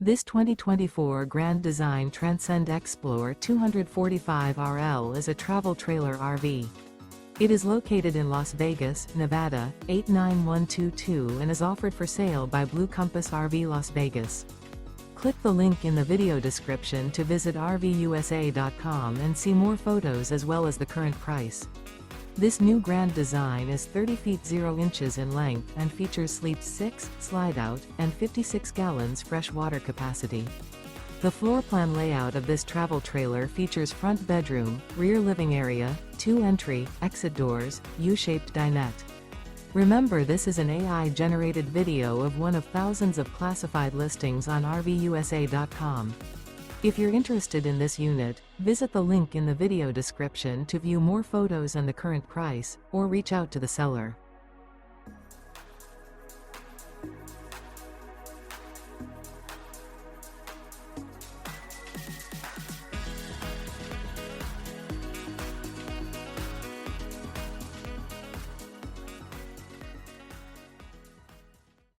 This 2024 Grand Design Transcend Xplor 245RL is a travel trailer RV. It is located in Las Vegas, Nevada, 89122 and is offered for sale by Blue Compass RV Las Vegas. Click the link in the video description to visit RVUSA.com and see more photos as well as the current price. This new Grand Design is 30 feet 0 inches in length and features sleep 6, slide-out, and 56 gallons fresh water capacity. The floor plan layout of this travel trailer features front bedroom, rear living area, 2 entry, exit doors, U-shaped dinette. Remember, this is an AI-generated video of one of thousands of classified listings on RVUSA.com. If you're interested in this unit, visit the link in the video description to view more photos and the current price, or reach out to the seller.